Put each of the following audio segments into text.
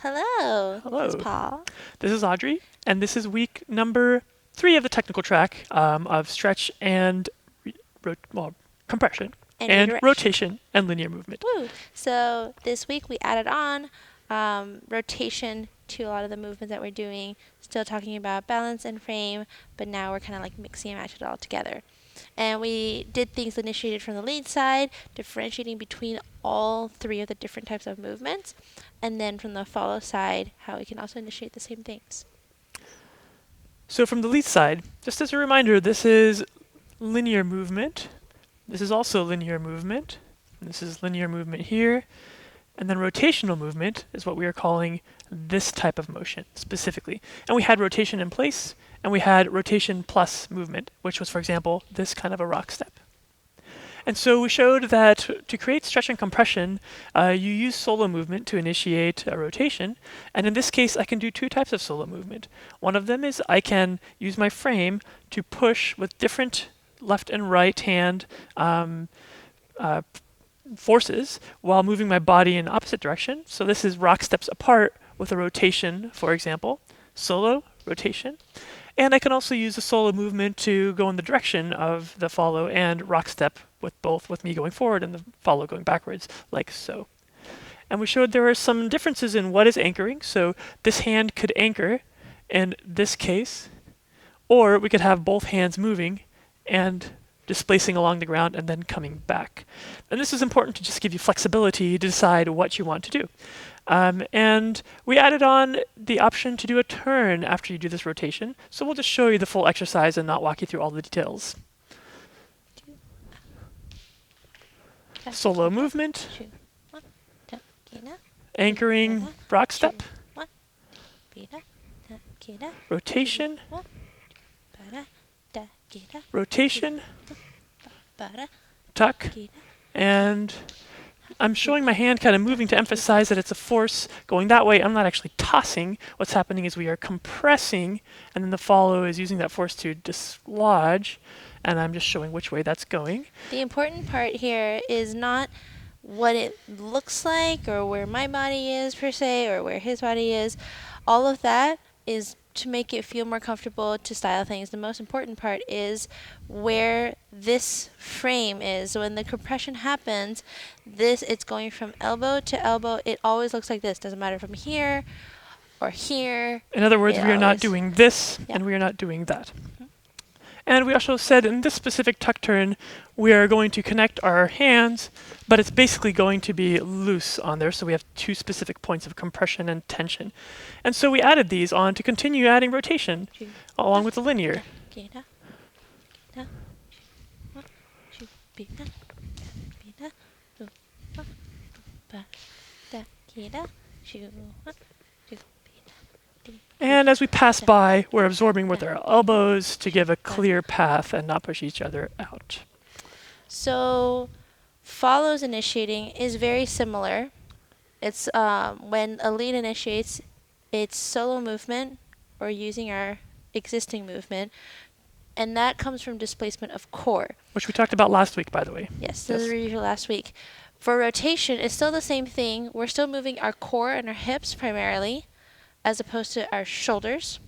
Hello. This is Hello. Paul. This is Audrey, and this is week number 3 of the technical track of stretch and compression And and redirection. rotation and linear movement. Woo! So this week we added on rotation to a lot of the movements that we're doing. Still talking about balance and frame, but now we're kind of like mixing and matching it all together. And we did things initiated from the lead side, differentiating between all 3 of the different types of movements. And then from the follow side, how we can also initiate the same things. So from the lead side, just as a reminder, this is linear movement. This is also linear movement. This is linear movement here. And then rotational movement is what we are calling this type of motion specifically. And we had rotation in place, and we had rotation plus movement, which was, for example, this kind of a rock step. And so we showed that to create stretch and compression, you use solo movement to initiate a rotation. And in this case, I can do 2 types of solo movement. One of them is I can use my frame to push with different left and right hand forces while moving my body in opposite direction. So this is rock steps apart with a rotation, for example, solo, rotation. And I can also use the solo movement to go in the direction of the follow and rock step with me going forward and the follow going backwards, like so. And we showed there are some differences in what is anchoring. So this hand could anchor in this case, or we could have both hands moving and displacing along the ground and then coming back. And this is important to just give you flexibility to decide what you want to do. And we added on the option to do a turn after you do this rotation. So we'll just show you the full exercise and not walk you through all the details. Solo movement, anchoring, rock step, rotation, rotation, tuck, and I'm showing my hand kind of moving to emphasize that it's a force going that way. I'm not actually tossing. What's happening is we are compressing, and then the follow is using that force to dislodge, and I'm just showing which way that's going. The important part here is not what it looks like or where my body is per se or where his body is. All of that is to make it feel more comfortable to style things. The most important part is where this frame is. So when the compression happens, it's going from elbow to elbow. It always looks like this. Doesn't matter from here or here. In other words, we are not doing this, and we are not doing that. And we also said in this specific tuck turn, we are going to connect our hands, but it's basically going to be loose on there. So we have 2 specific points of compression and tension. And so we added these on to continue adding rotation along with the linear. And as we pass by, we're absorbing with our elbows to give a clear path and not push each other out. So follows initiating is very similar. It's when a lead initiates, it's solo movement or using our existing movement. And that comes from displacement of core. Which we talked about last week, by the way. Yes, this is a review last week. For rotation, it's still the same thing. We're still moving our core and our hips primarily, as opposed to our shoulders.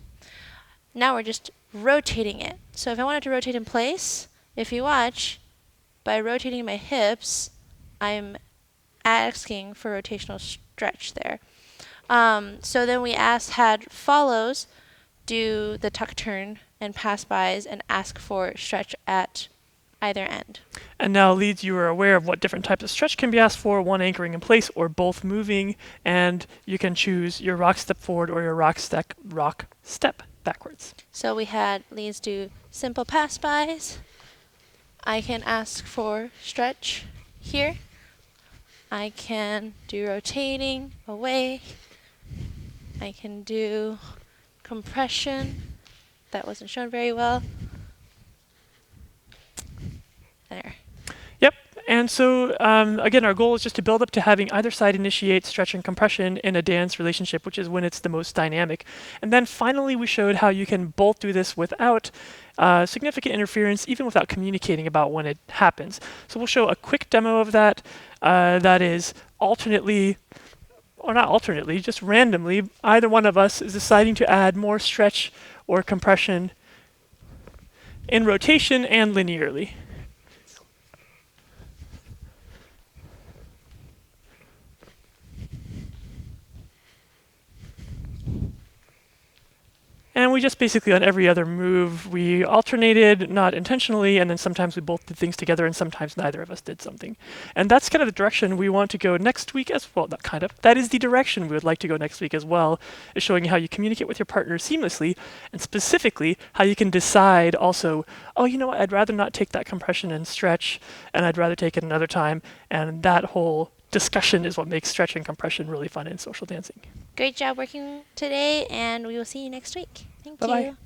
Now we're just rotating it. So if I wanted to rotate in place, if you watch, by rotating my hips, I'm asking for rotational stretch there. So then we had follows do the tuck turn and pass bys and ask for stretch at either end. And now leads, you are aware of what different types of stretch can be asked for, one anchoring in place or both moving, and you can choose your rock step forward or your rock step backwards. So we had leads do simple pass bys. I can ask for stretch here. I can do rotating away. I can do compression. That wasn't shown very well. There. Yep. And so, again, our goal is just to build up to having either side initiate stretch and compression in a dance relationship, which is when it's the most dynamic. And then finally, we showed how you can both do this without significant interference, even without communicating about when it happens. So we'll show a quick demo of that. That is alternately or not alternately, just randomly, either one of us is deciding to add more stretch or compression in rotation and linearly. And we just basically, on every other move, we alternated, not intentionally, and then sometimes we both did things together, and sometimes neither of us did something. And that's kind of the direction we want to go next week as well. Not kind of. That is the direction we would like to go next week as well, is showing you how you communicate with your partner seamlessly, and specifically how you can decide also, oh, you know what, I'd rather not take that compression and stretch, and I'd rather take it another time. And that whole discussion is what makes stretch and compression really fun in social dancing. Great job working today, and we will see you next week. Thank Bye-bye. you.